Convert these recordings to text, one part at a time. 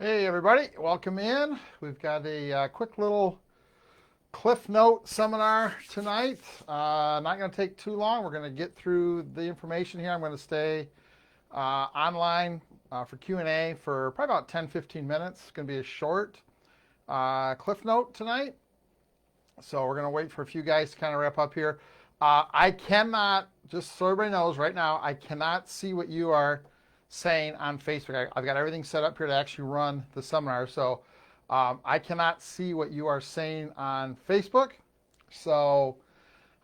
Hey everybody, welcome in. We've got a quick little Cliff Note seminar tonight. Not going to take too long. We're going to get through the information here. I'm going to stay online for Q&A for probably about 10-15 minutes. It's going to be a short Cliff Note tonight. So we're going to wait for a few guys to kind of wrap up here. I cannot, just so everybody knows right now, I cannot see what you are saying on Facebook. I've got everything set up here to actually run the seminar. So I cannot see what you are saying on Facebook. So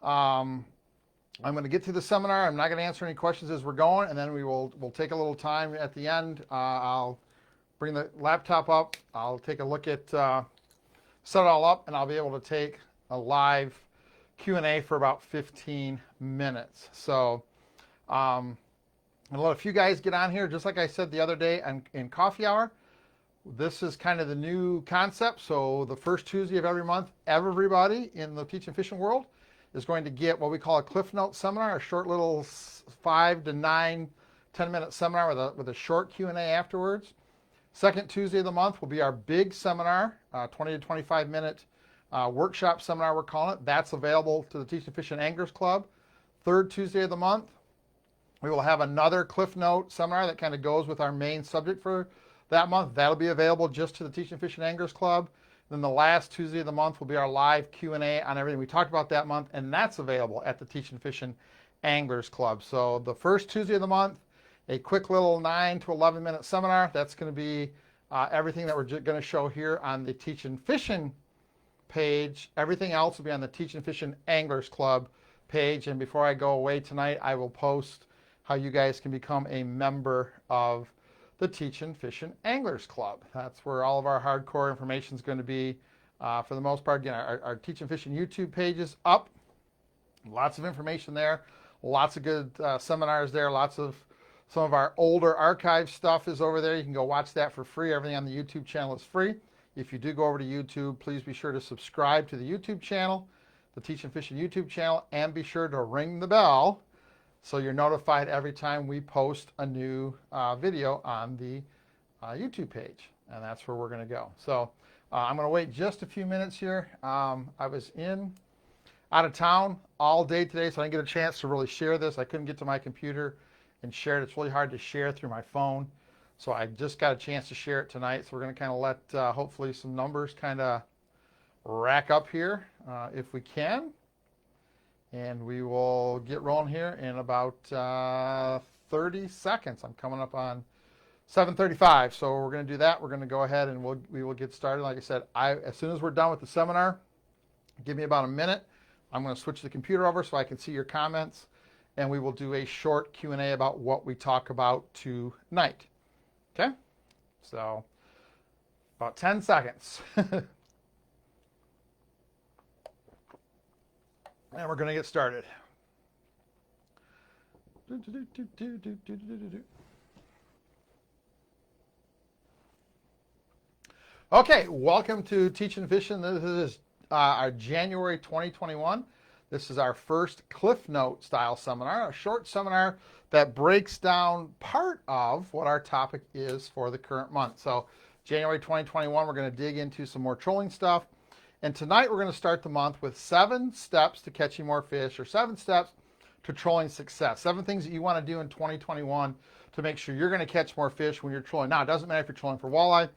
I'm going to get through the seminar. I'm not going to answer any questions as we're going, and then we'll take a little time at the end. I'll bring the laptop up. I'll take a look at, set it all up, and I'll be able to take a live Q&A for about 15 minutes. So and let a few guys get on here. Just like I said the other day in coffee hour, this is kind of the new concept. So the first Tuesday of every month, everybody in the teaching fishing world is going to get what we call a Cliff Note seminar, a short little 5 to 9, 10-minute seminar with a short Q&A afterwards. Second Tuesday of the month will be our big seminar, 20 to 25-minute workshop seminar, we're calling it. That's available to the Teaching Fishing Anglers Club. Third Tuesday of the month, we will have another Cliff Note seminar that kind of goes with our main subject for that month. That'll be available just to the Teaching Fishing Anglers Club. Then the last Tuesday of the month will be our live Q&A on everything we talked about that month, and that's available at the Teaching Fishing Anglers Club. So the first Tuesday of the month, a quick little 9 to 11-minute seminar. That's going to be everything that we're going to show here on the Teaching Fishing page. Everything else will be on the Teaching Fishing Anglers Club page. And before I go away tonight, I will post how you guys can become a member of the Teaching Fishing Anglers Club. That's where all of our hardcore information is going to be for the most part. Again, our Teaching Fishing YouTube page is up. Lots of information there. Lots of good seminars there. Some of our older archive stuff is over there. You can go watch that for free. Everything on the YouTube channel is free. If you do go over to YouTube, please be sure to subscribe to the YouTube channel, the Teaching Fishing YouTube channel, and be sure to ring the bell so you're notified every time we post a new video on the YouTube page. And that's where we're going to go. So I'm going to wait just a few minutes here. I was out of town all day today, so I didn't get a chance to really share this. I couldn't get to my computer and share it. It's really hard to share through my phone. So I just got a chance to share it tonight. So we're going to kind of let hopefully some numbers kind of rack up here if we can. And we will get rolling here in about 30 seconds. I'm coming up on 7:35. So we're going to do that. We're going to go ahead and we will get started. Like I said, as soon as we're done with the seminar, give me about a minute. I'm going to switch the computer over so I can see your comments. And we will do a short Q&A about what we talk about tonight. Okay? So about 10 seconds. And we're going to get started. Okay, welcome to Teaching Fishing. This is our January 2021. This is our first Cliff Note style seminar, a short seminar that breaks down part of what our topic is for the current month. So January 2021, we're going to dig into some more trolling stuff. And tonight we're going to start the month with 7 steps to catching more fish, or 7 steps to trolling success. 7 things that you want to do in 2021 to make sure you're going to catch more fish when you're trolling. Now, it doesn't matter if you're trolling for walleye,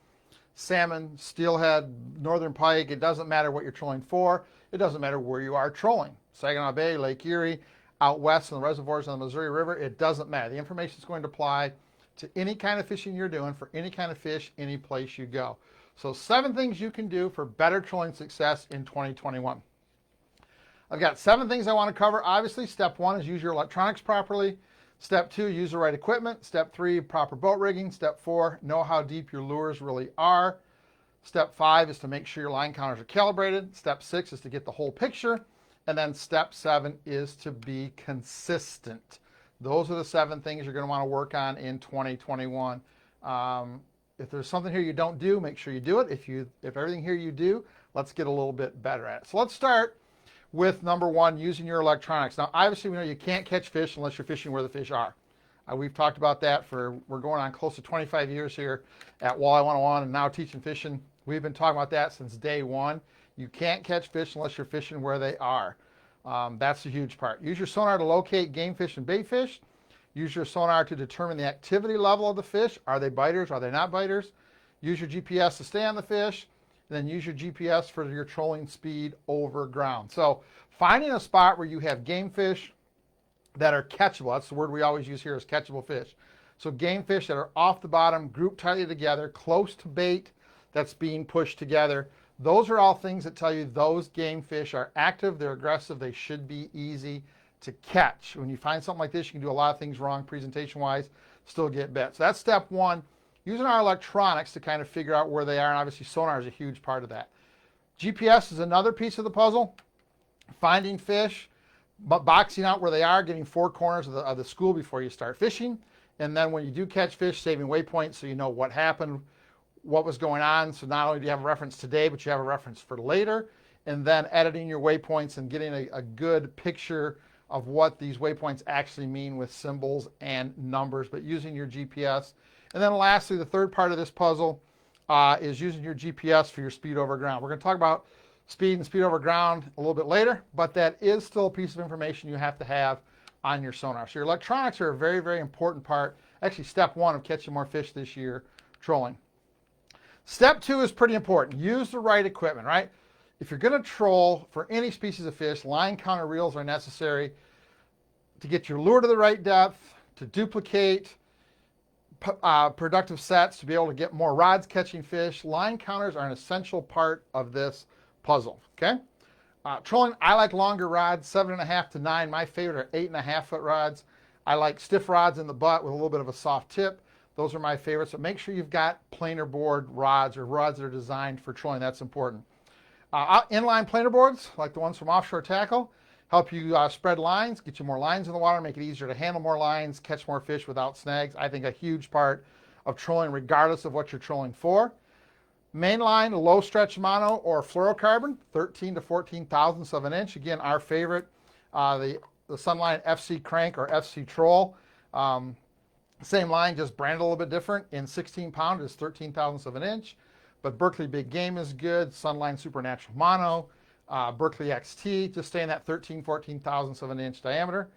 salmon, steelhead, northern pike. It doesn't matter what you're trolling for. It doesn't matter where you are trolling. Saginaw Bay, Lake Erie, out west in the reservoirs on the Missouri River. It doesn't matter. The information is going to apply to any kind of fishing you're doing for any kind of fish, any place you go. So 7 things you can do for better trolling success in 2021. I've got 7 things I want to cover. Obviously, step 1 is use your electronics properly. Step 2, use the right equipment. Step 3, proper boat rigging. Step 4, know how deep your lures really are. Step 5 is to make sure your line counters are calibrated. Step 6 is to get the whole picture. And then step 7 is to be consistent. Those are the 7 things you're going to want to work on in 2021. If there's something here you don't do, make sure you do it. If everything here you do, let's get a little bit better at it. So let's start with number 1, using your electronics. Now, obviously, we know you can't catch fish unless you're fishing where the fish are. We've talked about that we're going on close to 25 years here at Walleye 101 and now teaching fishing. We've been talking about that since day one. You can't catch fish unless you're fishing where they are. That's a huge part. Use your sonar to locate game fish and bait fish. Use your sonar to determine the activity level of the fish. Are they biters? Are they not biters? Use your GPS to stay on the fish. And then use your GPS for your trolling speed over ground. So finding a spot where you have game fish that are catchable. That's the word we always use here is catchable fish. So game fish that are off the bottom, grouped tightly together, close to bait that's being pushed together. Those are all things that tell you those game fish are active, they're aggressive, they should be easy to catch. When you find something like this, you can do a lot of things wrong presentation-wise, still get bit. So that's step one, using our electronics to kind of figure out where they are, and obviously sonar is a huge part of that. GPS is another piece of the puzzle. Finding fish, but boxing out where they are, getting four corners of the school before you start fishing, and then when you do catch fish, saving waypoints so you know what happened, what was going on. So not only do you have a reference today, but you have a reference for later, and then editing your waypoints and getting a good picture of what these waypoints actually mean with symbols and numbers, but using your GPS. And then lastly, the third part of this puzzle is using your GPS for your speed over ground. We're going to talk about speed and speed over ground a little bit later, but that is still a piece of information you have to have on your sonar. So your electronics are a very, very important part, actually step one of catching more fish this year, trolling. Step two is pretty important. Use the right equipment, right? If you're going to troll for any species of fish, line counter reels are necessary to get your lure to the right depth, to duplicate productive sets, to be able to get more rods catching fish. Line counters are an essential part of this puzzle, okay? Trolling, I like longer rods, 7.5 to 9. My favorite are 8.5 foot rods. I like stiff rods in the butt with a little bit of a soft tip. Those are my favorites. So make sure you've got planer board rods or rods that are designed for trolling. That's important. Inline planer boards, like the ones from Offshore Tackle, help you spread lines, get you more lines in the water, make it easier to handle more lines, catch more fish without snags. I think a huge part of trolling, regardless of what you're trolling for. Mainline, low stretch mono or fluorocarbon, 13 to 14 thousandths of an inch. Again, our favorite, the Sunline FC Crank or FC Troll. Same line, just branded a little bit different. In 16 pound is 13 thousandths of an inch. But Berkley Big Game is good. Sunline Supernatural Mono. Berkley XT, just stay in that 13, 14 thousandths of an inch diameter.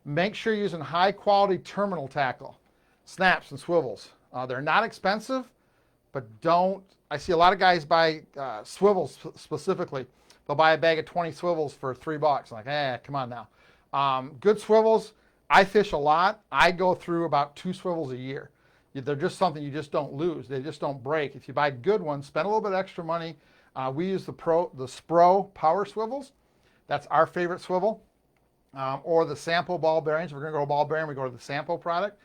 Make sure you're using high quality terminal tackle, snaps and swivels. They're not expensive, but I see a lot of guys buy swivels specifically. They'll buy a bag of 20 swivels for $3. I'm like, come on now. Good swivels. I fish a lot. I go through about 2 swivels a year. They're just something you just don't lose. They just don't break. If you buy good ones, spend a little bit extra money. We use the Spro power swivels. That's our favorite swivel. Or the Sampo ball bearings. If we're going to go to ball bearing, we go to the Sampo product.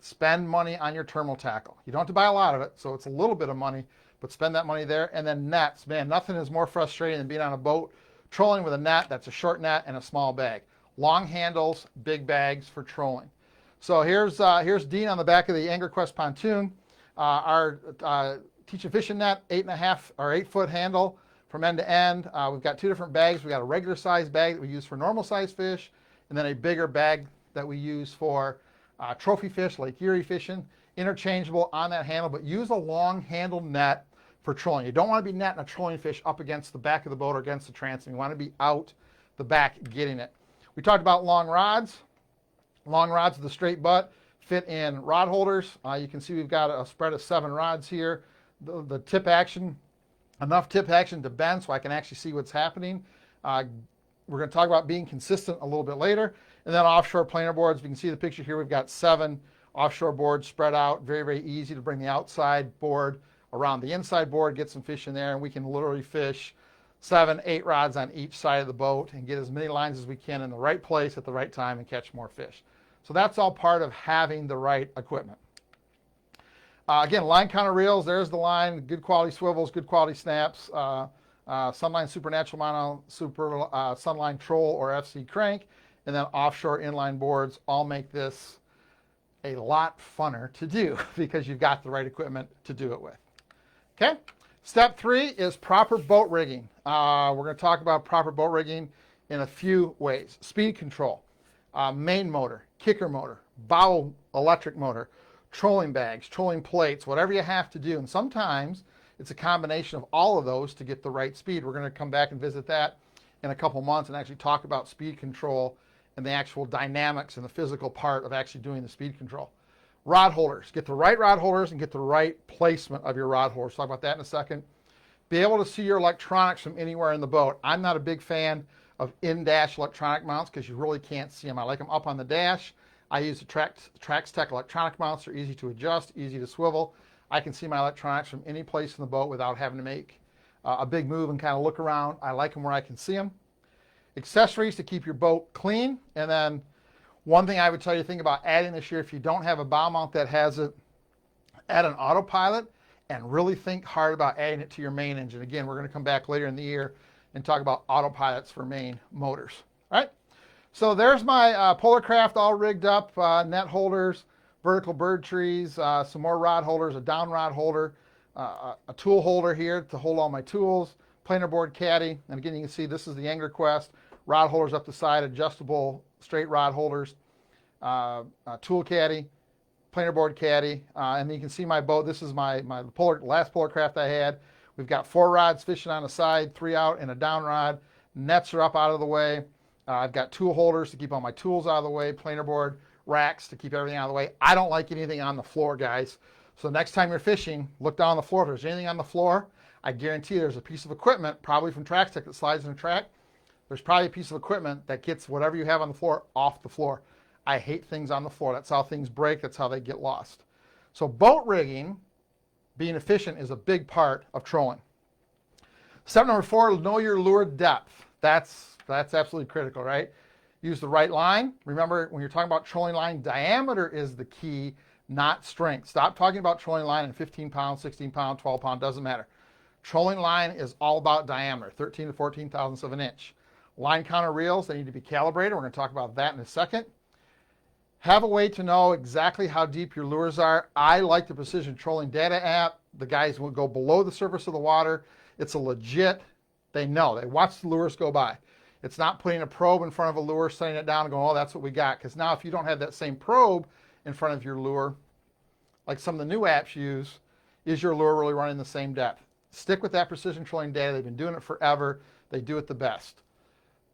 Spend money on your terminal tackle. You don't have to buy a lot of it, so it's a little bit of money, but spend that money there. And then nets. Man, nothing is more frustrating than being on a boat, trolling with a net that's a short net and a small bag. Long handles, big bags for trolling. So here's Dean on the back of the AnglerQuest pontoon. Our teaching fishing net, 8.5 or 8 foot handle from end to end. We've got 2 different bags. We've got a regular size bag that we use for normal size fish, and then a bigger bag that we use for trophy fish, Lake Erie fishing. Interchangeable on that handle, but use a long handled net for trolling. You don't want to be netting a trolling fish up against the back of the boat or against the transom. You want to be out the back getting it. We talked about long rods. Long rods with a straight butt fit in rod holders. You can see we've got a spread of 7 rods here. The tip action, enough tip action to bend so I can actually see what's happening. We're going to talk about being consistent a little bit later. And then offshore planer boards. If you can see the picture here, we've got 7 offshore boards spread out. Very, very easy to bring the outside board around the inside board, get some fish in there, and we can literally fish 7, 8 rods on each side of the boat and get as many lines as we can in the right place at the right time and catch more fish. So that's all part of having the right equipment. Again, line counter reels, there's the line, good quality swivels, good quality snaps, Sunline Supernatural Mono, Sunline Troll or FC Crank, and then offshore inline boards all make this a lot funner to do because you've got the right equipment to do it with. Okay? Step 3 is proper boat rigging. We're going to talk about proper boat rigging in a few ways. Speed control, main motor, kicker motor, bow electric motor, trolling bags, trolling plates, whatever you have to do. And sometimes it's a combination of all of those to get the right speed. We're going to come back and visit that in a couple months and actually talk about speed control and the actual dynamics and the physical part of actually doing the speed control. Rod holders. Get the right rod holders and get the right placement of your rod holders. Talk about that in a second. Be able to see your electronics from anywhere in the boat. I'm not a big fan of in-dash electronic mounts because you really can't see them. I like them up on the dash. I use the Traxtech electronic mounts. They're easy to adjust, easy to swivel. I can see my electronics from any place in the boat without having to make a big move and kind of look around. I like them where I can see them. Accessories to keep your boat clean. And then one thing I would tell you to think about adding this year, if you don't have a bow mount that has it, add an autopilot and really think hard about adding it to your main engine. Again, we're going to come back later in the year and talk about autopilots for main motors. All right, so there's my Polarcraft all rigged up, net holders, vertical bird trees, some more rod holders, a down rod holder, a tool holder here to hold all my tools, planer board caddy, and again, you can see this is the Angler Quest, rod holders up the side, adjustable straight rod holders, tool caddy, planer board caddy, and you can see my boat. This is my last Polarcraft I had. We've got 4 rods fishing on the side, 3 out, and a down rod. Nets are up out of the way. I've got tool holders to keep all my tools out of the way, planer board racks to keep everything out of the way. I don't like anything on the floor, guys. So next time you're fishing, look down on the floor. If there's anything on the floor, I guarantee there's a piece of equipment, probably from Traxtech that slides in the track. There's probably a piece of equipment that gets whatever you have on the floor off the floor. I hate things on the floor. That's how things break. That's how they get lost. So boat rigging, being efficient, is a big part of trolling. Step number 4, know your lure depth. That's absolutely critical, right? Use the right line. Remember, when you're talking about trolling line, diameter is the key, not strength. Stop talking about trolling line in 15 pound, 16 pound, 12 pound, doesn't matter. Trolling line is all about diameter, 13 to 14 thousandths of an inch. Line counter reels, they need to be calibrated. We're going to talk about that in a second. Have a way to know exactly how deep your lures are. I like the Precision Trolling Data app. The guys will go below the surface of the water. It's a legit, they know. They watch the lures go by. It's not putting a probe in front of a lure, setting it down and going, oh, that's what we got. Because now if you don't have that same probe in front of your lure, like some of the new apps use, is your lure really running the same depth? Stick with that Precision Trolling Data. They've been doing it forever. They do it the best.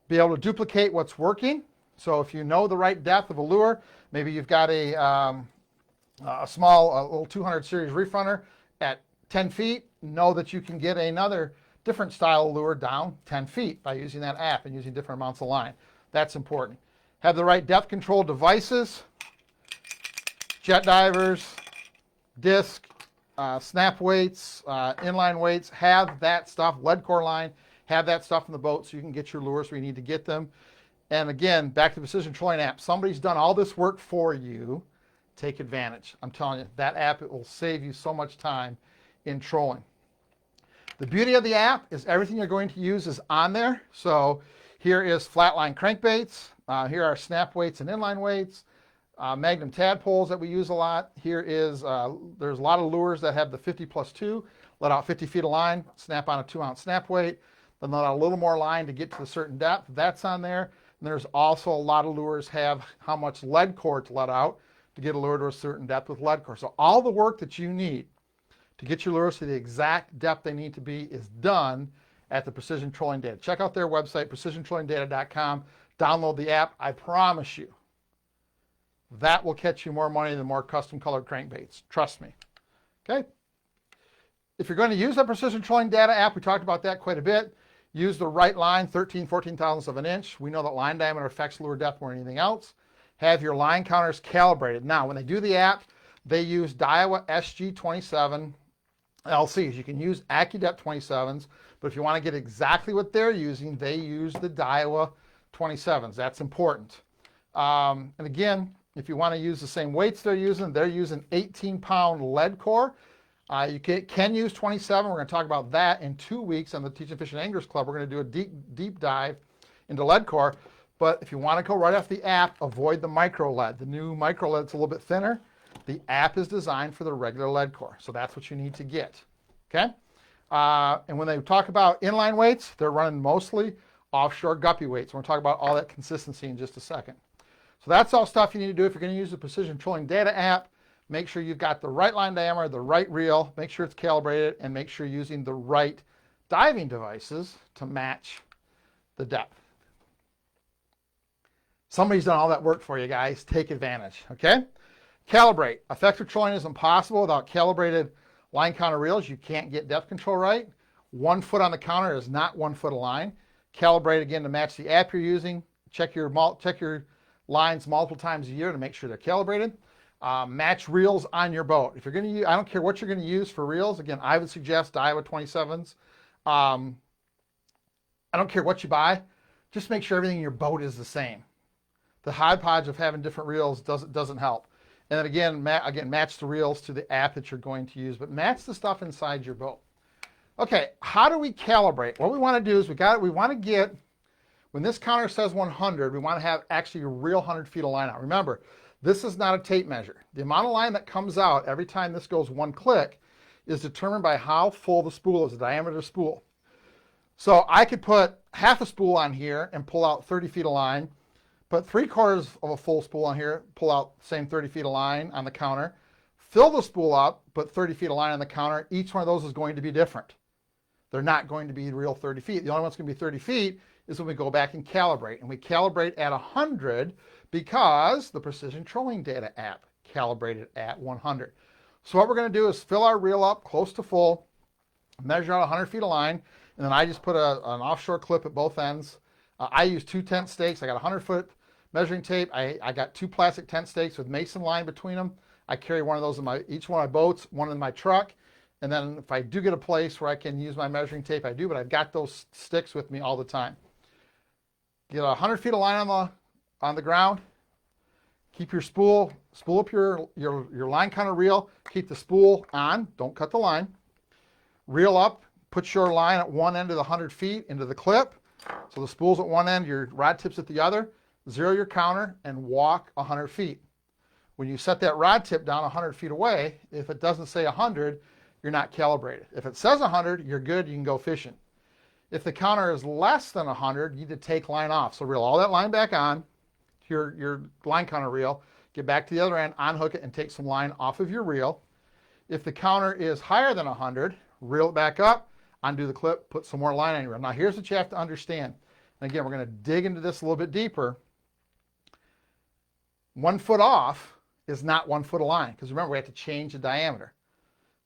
Be able to duplicate what's working. So if you know the right depth of a lure, maybe you've got a small, little 200 series reef runner at 10 feet, know that you can get another different style lure down 10 feet by using that app and using different amounts of line. That's important. Have the right depth control devices, jet divers, disc, snap weights, inline weights. Have that stuff, lead core line, have that stuff in the boat so you can get your lures where you need to get them. And again, back to the Precision Trolling app. Somebody's done all this work for you. Take advantage. I'm telling you, that app, it will save you so much time in trolling. The beauty of the app is everything you're going to use is on there. So here is flatline crankbaits. Here are snap weights and inline weights. Magnum tadpoles that we use a lot. Here is, there's a lot of lures that have the 50+2, let out 50 feet of line, snap on a 2-ounce snap weight, then let out a little more line to get to a certain depth. That's on there. And there's also a lot of lures have how much lead core to let out to get a lure to a certain depth with lead core. So all the work that you need to get your lures to the exact depth they need to be is done at the Precision Trolling Data. Check out their website, precisiontrollingdata.com. Download the app. I promise you, that will catch you more money than more custom colored crankbaits. Trust me. Okay? If you're going to use the Precision Trolling Data app, we talked about that quite a bit. Use the right line, 13, 14 thousandths of an inch. We know that line diameter affects lure depth more than anything else. Have your line counters calibrated. Now, when they do the app, they use Daiwa SG27 LCs. You can use AccuDepth 27s, but if you want to get exactly what they're using, they use the Daiwa 27s. That's important. And again, if you want to use the same weights they're using 18-pound lead core. You can use 27. We're going to talk about that in 2 weeks on the Teaching Fishing Anglers Club. We're going to do a deep dive into lead core. But if you want to go right off the app, avoid the micro lead. The new micro lead is a little bit thinner. The app is designed for the regular lead core. So that's what you need to get. Okay? And when they talk about inline weights, they're running mostly offshore guppy weights. We're going to talk about all that consistency in just a second. So that's all stuff you need to do if you're going to use the Precision Trolling Data app. Make sure you've got the right line diameter, the right reel, make sure it's calibrated, and make sure you're using the right diving devices to match the depth. Somebody's done all that work for you guys. Take advantage, okay? Calibrate. Effective trolling is impossible without calibrated line counter reels. You can't get depth control right. 1 foot on the counter is not 1 foot of line. Calibrate again to match the app you're using. Check your lines multiple times a year to make sure they're calibrated. Match reels on your boat. If you're going to use, I don't care what you're going to use for reels. Again, I would suggest Daiwa 27s. I don't care what you buy. Just make sure everything in your boat is the same. The hodgepodge of having different reels doesn't help. And then again, match the reels to the app that you're going to use, but match the stuff inside your boat. Okay, how do we calibrate? What we want to do is we want to get, when this counter says 100, we want to have actually a real 100 feet of line out. Remember, this is not a tape measure. The amount of line that comes out every time this goes 1 click is determined by how full the spool is, the diameter of the spool. So I could put half a spool on here and pull out 30 feet of line, put 3/4 of a full spool on here, pull out the same 30 feet of line on the counter, fill the spool up, put 30 feet of line on the counter. Each one of those is going to be different. They're not going to be real 30 feet. The only one that's going to be 30 feet is when we go back and calibrate. And we calibrate at 100 because the Precision Trolling Data app calibrated at 100. So what we're going to do is fill our reel up close to full, measure out 100 feet of line, and then I just put an offshore clip at both ends. I use 2 tent stakes. I got 100-foot measuring tape. I got 2 plastic tent stakes with mason line between them. I carry one of those in each one of my boats, one in my truck. And then if I do get a place where I can use my measuring tape, I do, but I've got those sticks with me all the time. Get 100 feet of line on the ground. Keep your spool up your line counter reel. Keep the spool on, don't cut the line. Reel up, put your line at one end of the 100 feet into the clip. So the spool's at one end, your rod tip's at the other. Zero your counter and walk 100 feet. When you set that rod tip down 100 feet away, if it doesn't say 100, you're not calibrated. If it says 100, you're good, you can go fishing. If the counter is less than 100, you need to take line off. So reel all that line back on to your line counter reel, get back to the other end, unhook it, and take some line off of your reel. If the counter is higher than 100, reel it back up, undo the clip, put some more line on your reel. Now here's what you have to understand. And again, we're going to dig into this a little bit deeper. 1 foot off is not 1 foot of line, because remember, we have to change the diameter.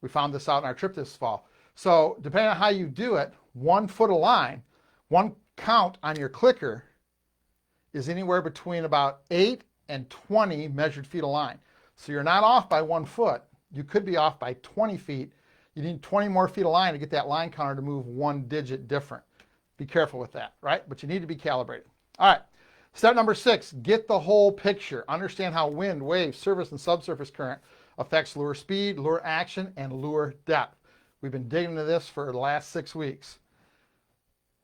We found this out in our trip this fall. So depending on how you do it, 1 foot of line, one count on your clicker is anywhere between about 8 and 20 measured feet of line. So you're not off by 1 foot. You could be off by 20 feet. You need 20 more feet of line to get that line counter to move 1 digit different. Be careful with that, right? But you need to be calibrated. All right. Step number 6, get the whole picture. Understand how wind, wave, surface, and subsurface current affects lure speed, lure action, and lure depth. We've been digging into this for the last 6 weeks.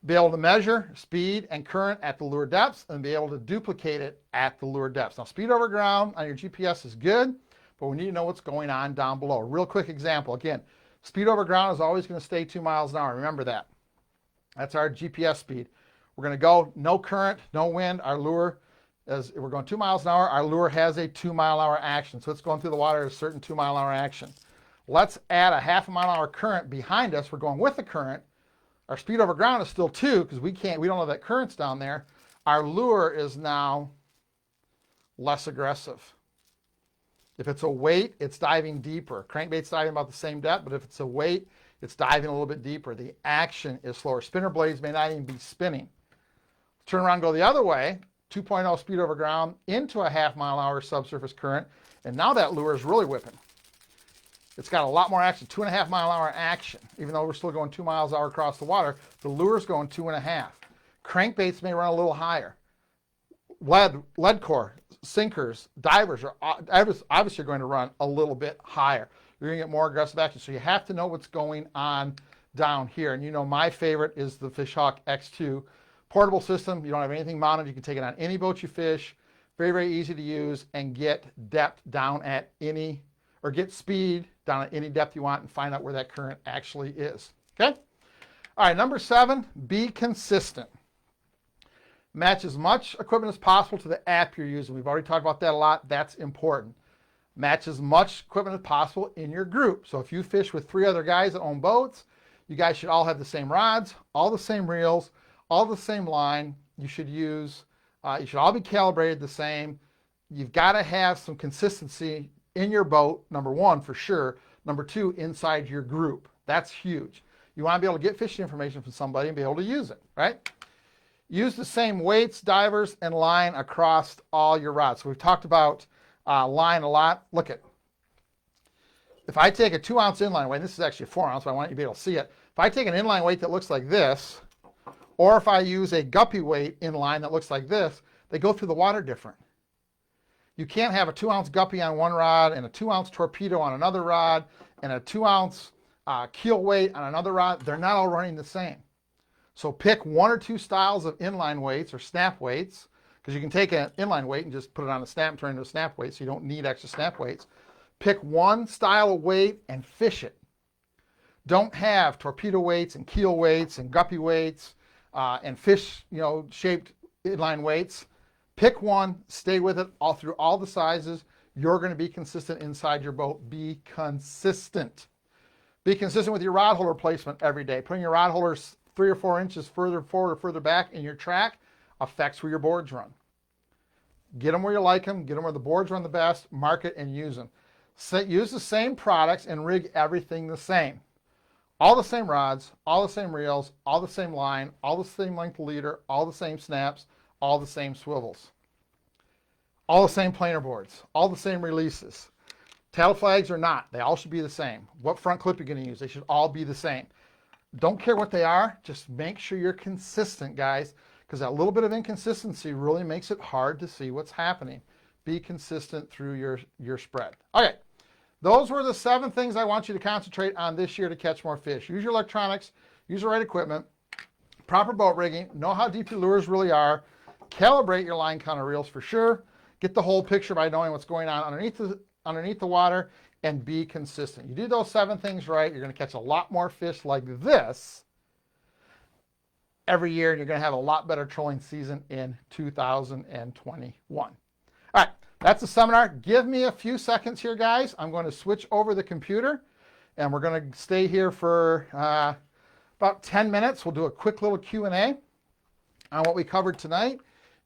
Be able to measure speed and current at the lure depths and be able to duplicate it at the lure depths. Now, speed over ground on your GPS is good, but we need to know what's going on down below. Real quick example. Again, speed over ground is always going to stay 2 miles an hour. Remember that. That's our GPS speed. We're going to go no current, no wind. Our lure, as we're going 2 miles an hour, our lure has a 2 mile an hour action. So it's going through the water at a certain 2 mile an hour action. Let's add a half a mile an hour current behind us. We're going with the current. Our speed over ground is still 2 because we don't know that current's down there. Our lure is now less aggressive. If it's a weight, it's diving deeper. Crankbait's diving about the same depth, but if it's a weight, it's diving a little bit deeper. The action is slower. Spinner blades may not even be spinning. Turn around and go the other way, 2.0 speed over ground into a half mile an hour subsurface current, and now that lure is really whipping. It's got a lot more action, 2.5 mile an hour action. Even though we're still going 2 miles an hour across the water, the lure's going 2.5. Crankbaits may run a little higher. Lead core, sinkers, divers are obviously going to run a little bit higher. You're going to get more aggressive action. So you have to know what's going on down here. And you know my favorite is the Fishhawk X2 portable system. You don't have anything mounted. You can take it on any boat you fish. Very, very easy to use and get depth down at any, or get speed down at any depth you want and find out where that current actually is. Okay? All right, number 7, be consistent. Match as much equipment as possible to the app you're using. We've already talked about that a lot. That's important. Match as much equipment as possible in your group. So if you fish with 3 other guys that own boats, you guys should all have the same rods, all the same reels, all the same line. You should all be calibrated the same. You've got to have some consistency in your boat, number 1, for sure. Number 2, inside your group. That's huge. You want to be able to get fishing information from somebody and be able to use it, right? Use the same weights, divers, and line across all your rods. So we've talked about line a lot. Look at, if I take a 2-ounce inline weight, this is actually a 4-ounce, but I want you to be able to see it. If I take an inline weight that looks like this, or if I use a guppy weight inline that looks like this, they go through the water different. You can't have a 2-ounce guppy on one rod and a 2-ounce torpedo on another rod and a 2-ounce keel weight on another rod. They're not all running the same. So pick 1 or 2 styles of inline weights or snap weights, because you can take an inline weight and just put it on a snap and turn it into a snap weight, so you don't need extra snap weights. Pick 1 style of weight and fish it. Don't have torpedo weights and keel weights and guppy weights and fish, shaped inline weights. Pick 1, stay with it all through all the sizes. You're going to be consistent inside your boat. Be consistent. Be consistent with your rod holder placement every day. Putting your rod holders 3 or 4 inches further forward or further back in your track affects where your boards run. Get them where you like them. Get them where the boards run the best. Mark it and use them. Use the same products and rig everything the same. All the same rods, all the same reels, all the same line, all the same length of leader, all the same snaps, all the same swivels. All the same planer boards, all the same releases. Tail flags or not, they all should be the same. What front clip you're going to use, they should all be the same. Don't care what they are, just make sure you're consistent, guys, because that little bit of inconsistency really makes it hard to see what's happening. Be consistent through your spread. Okay, those were the 7 things I want you to concentrate on this year to catch more fish. Use your electronics, use the right equipment, proper boat rigging, know how deep your lures really are, calibrate your line counter reels for sure, get the whole picture by knowing what's going on underneath the water, and be consistent. You do those 7 things right, you're going to catch a lot more fish like this every year, and you're going to have a lot better trolling season in 2021. All right, that's the seminar. Give me a few seconds here, guys. I'm going to switch over the computer, and we're going to stay here for about 10 minutes. We'll do a quick little Q&A on what we covered tonight,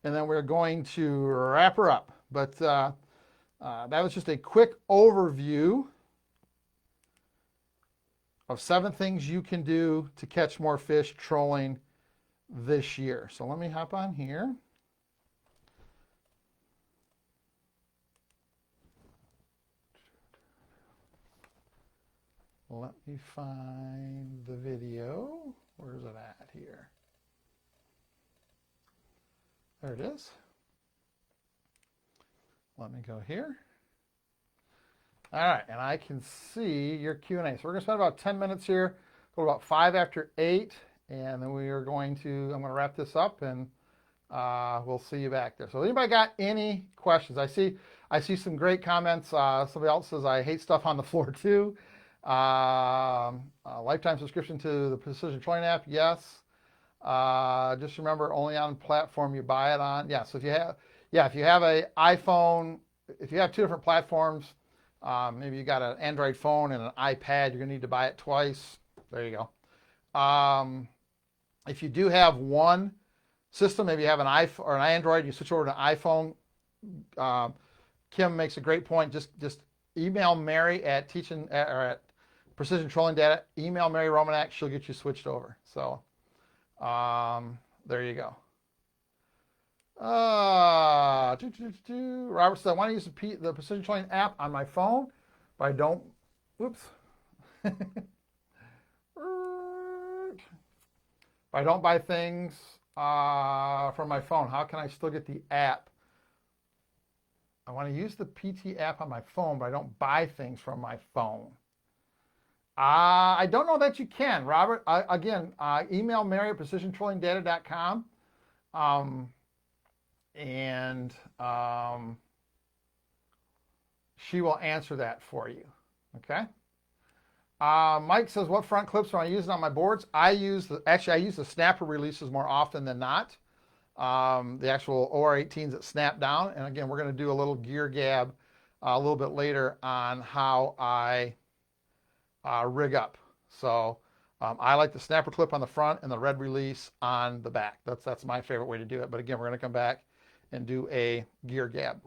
and then we're going to wrap her up. But that was just a quick overview of 7 things you can do to catch more fish trolling this year. So let me hop on here. Let me find the video. Where's it at here? There it is. Let me go here. All right, and I can see your Q&A. So we're going to spend about 10 minutes here, go about 5 after 8, and then I'm going to wrap this up, and we'll see you back there. So anybody got any questions? I see some great comments. Somebody else says, I hate stuff on the floor too. Lifetime subscription to the Precision Trolling app, yes. Just remember, only on platform you buy it on. Yeah, so if you have an iPhone, if you have 2 different platforms, maybe you got an Android phone and an iPad, you're going to need to buy it twice. There you go. If you do have one system, maybe you have an iPhone or an Android, you switch over to an iPhone. Kim makes a great point. Just email Mary at Precision Trolling Data. Email Mary Romanak. She'll get you switched over. So there you go. Robert said, I want to use the Precision Trolling app on my phone, but I don't. Whoops. If I don't buy things from my phone, how can I still get the app? I want to use the PT app on my phone, but I don't buy things from my phone. I don't know that you can, Robert. Again, email Mary at precisiontrollingdata.com. And she will answer that for you. Okay. Mike says, what front clips am I using on my boards? I use the snapper releases more often than not. the actual OR18s that snap down. And again, we're going to do a little gear gab a little bit later on how I rig up. So I like the snapper clip on the front and the red release on the back. That's my favorite way to do it. But again, we're going to come back and do a gear gab.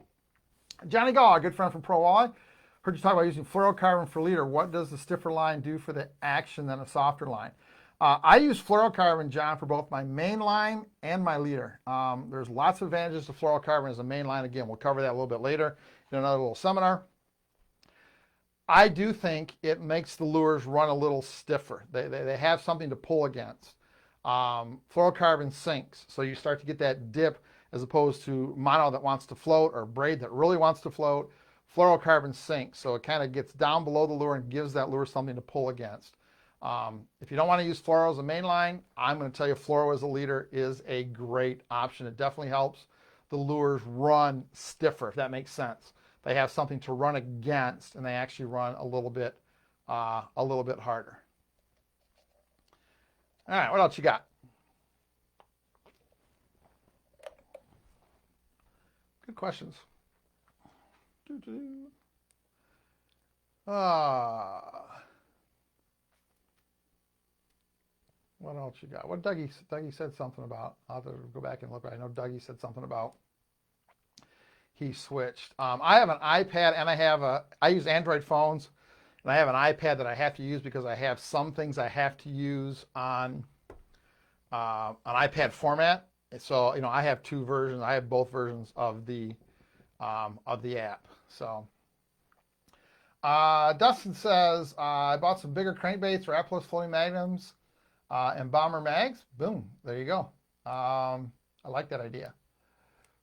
Johnny Gaw, a good friend from Pro Walleye. Heard you talk about using fluorocarbon for leader. What does the stiffer line do for the action than a softer line? I use fluorocarbon, John, for both my main line and my leader. There's lots of advantages to fluorocarbon as a main line. Again, we'll cover that a little bit later in another little seminar. I do think it makes the lures run a little stiffer. They have something to pull against. Fluorocarbon sinks, so you start to get that dip as opposed to mono that wants to float or braid that really wants to float. Fluorocarbon sinks, so it kind of gets down below the lure and gives that lure something to pull against. If you don't want to use fluoro as a main line, I'm going to tell you fluoro as a leader is a great option. It definitely helps the lures run stiffer, if that makes sense. They have something to run against, and they actually run a little bit harder. All right, what else you got? Good questions. What else you got? What Dougie said something about. I'll have to go back and look. I know Dougie said something about he switched. I have an iPad and I use Android phones, and I have an iPad that I have to use because I have some things I have to use on an iPad format. So I have two versions. I have both versions of the app. So Dustin says I bought some bigger crankbaits for Eplis floating magnums and bomber mags. Boom, there you go. I like that idea.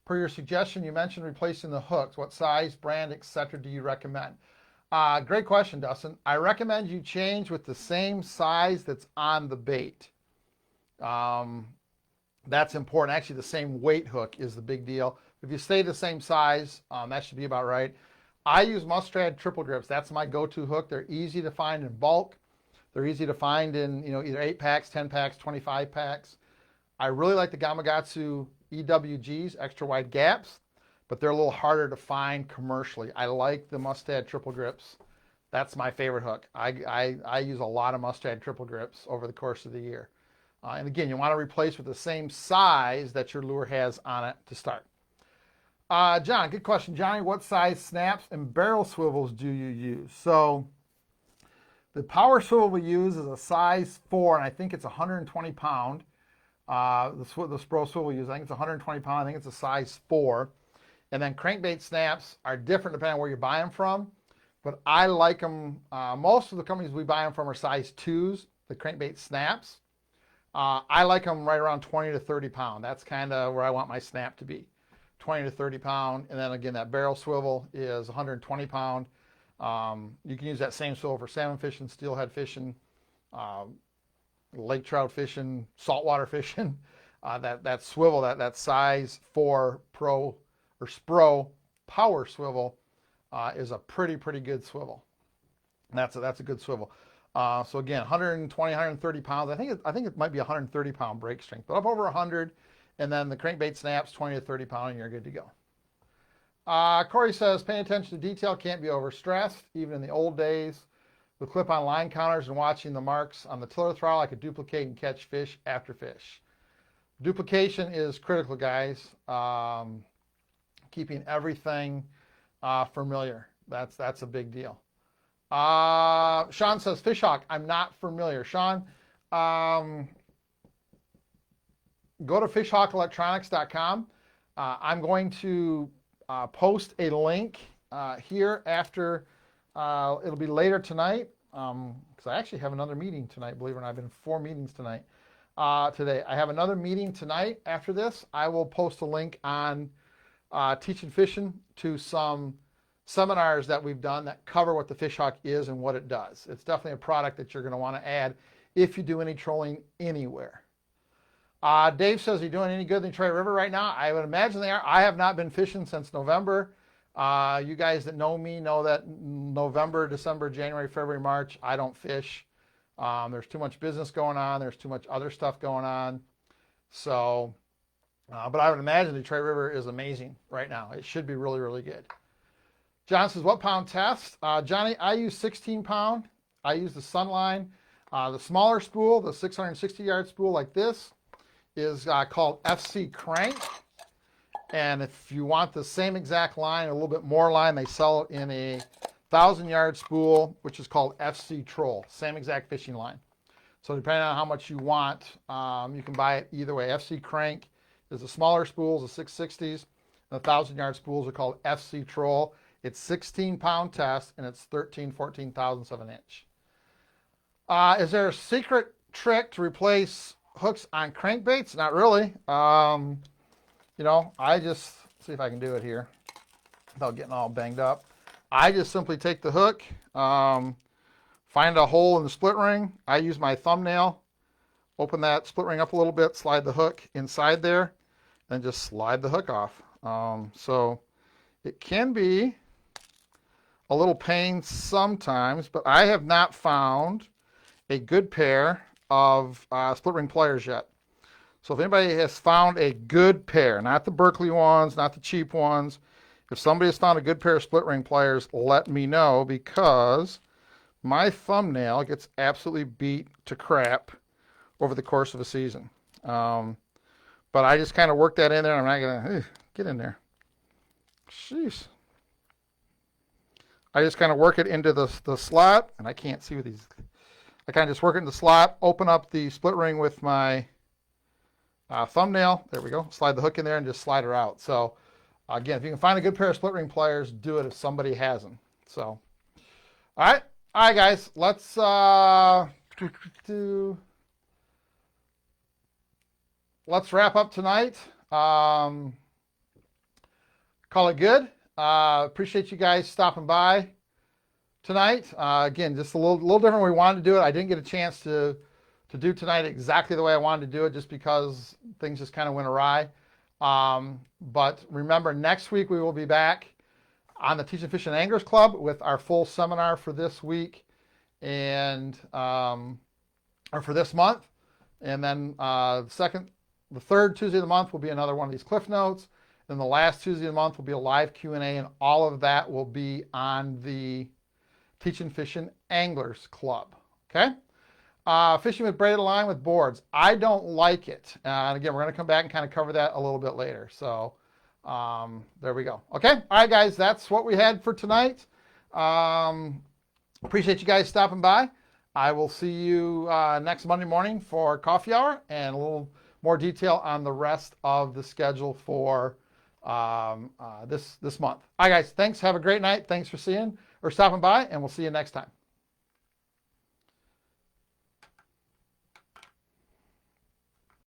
Per your suggestion, you mentioned replacing the hooks. What size, brand, etc. do you recommend? Great question, Dustin. I recommend you change with the same size that's on the bait. That's important. Actually, the same weight hook is the big deal. If you stay the same size, that should be about right. I use Mustad triple grips. That's my go-to hook. They're easy to find in bulk. They're easy to find in either 8 packs, 10 packs, 25 packs. I really like the Gamakatsu EWGs, extra wide gaps, but they're a little harder to find commercially. I like the Mustad triple grips. That's my favorite hook. I use a lot of Mustad triple grips over the course of the year. And again, you want to replace with the same size that your lure has on it to start. John, good question. Johnny, what size snaps and barrel swivels do you use? So the power swivel we use is a size 4, and I think it's 120 pound. The Spro swivel we use, I think it's 120 pound. I think it's a size 4. And then crankbait snaps are different depending on where you buy them from. But I like them. Most of the companies we buy them from are size 2s, the crankbait snaps. I like them right around 20 to 30 pound. That's kind of where I want my snap to be, 20 to 30 pound. And then again, that barrel swivel is 120 pound. You can use that same swivel for salmon fishing, steelhead fishing, lake trout fishing, saltwater fishing. That swivel, that size 4 Pro or Spro power swivel is a pretty good swivel. And that's a good swivel. So again, 120, 130 pounds. I think it might be 130 pound brake strength, but up over 100. And then the crankbait snaps 20 to 30 pound, and you're good to go. Corey says, paying attention to detail can't be overstressed. Even in the old days, with clip-on line counters and watching the marks on the tiller throttle, I could duplicate and catch fish after fish. Duplication is critical, guys. Keeping everything familiar. That's a big deal. Sean says, Fishhawk, I'm not familiar. Sean, go to fishhawkelectronics.com. I'm going to post a link here after, it'll be later tonight, because I actually have another meeting tonight, believe it or not. I've been in 4 meetings tonight. Today. I have another meeting tonight after this. I will post a link on teaching fishing to some seminars that we've done that cover what the Fishhawk is and what it does. It's definitely a product that you're going to want to add if you do any trolling anywhere. Dave says, are you doing any good in the Detroit River right now? I would imagine they are. I have not been fishing since November. You guys that know me know that November, December, January, February, March, I don't fish. There's too much business going on. There's too much other stuff going on. So But I would imagine Detroit River is amazing right now. It should be really, really good. John says, what pound test? Johnny, I use 16 pound. I use the Sunline. The smaller spool, the 660-yard spool like this, is called FC Crank. And if you want the same exact line, a little bit more line, they sell it in a 1,000-yard spool, which is called FC Troll. Same exact fishing line. So depending on how much you want, you can buy it either way. FC Crank is the smaller spools, the 660s. The 1,000-yard spools are called FC Troll. It's 16-pound test, and it's 13 thousandths of an inch. Is there a secret trick to replace hooks on crankbaits? Not really. You know, I just, see if I can do it here without getting all banged up. I just simply take the hook, find a hole in the split ring. I use my thumbnail, open that split ring up a little bit, slide the hook inside there, and just slide the hook off. So it can be a little pain sometimes, but I have not found a good pair of split ring pliers yet. So if anybody has found a good pair, not the Berkley ones, not the cheap ones, if somebody has found a good pair of split ring pliers, let me know, because my thumbnail gets absolutely beat to crap over the course of a season. But I just kind of work that in there. I'm not going to get in there. Jeez. I just kind of work it into the slot, and I can't see with these. I kind of just work it in the slot, open up the split ring with my thumbnail. There we go. Slide the hook in there and just slide her out. So again, if you can find a good pair of split ring pliers, do it if somebody has them. So, all right, guys, let's wrap up tonight. Call it good. Appreciate you guys stopping by tonight. Again, just a little different. We wanted to do it. I didn't get a chance to do tonight exactly the way I wanted to do it, just because things just kind of went awry. But remember, next week we will be back on the Teaching Fishing Anglers Club with our full seminar for this week and or for this month. And then the third Tuesday of the month will be another one of these Cliff Notes. Then the last Tuesday of the month will be a live Q&A, and all of that will be on the Teaching Fishing Anglers Club. Okay? Fishing with braided line with boards. I don't like it. And again, we're going to come back and kind of cover that a little bit later. So there we go. Okay. All right, guys. That's what we had for tonight. Appreciate you guys stopping by. I will see you next Monday morning for coffee hour and a little more detail on the rest of the schedule for this month. All right, guys. Thanks. Have a great night. Thanks for stopping by, and we'll see you next time.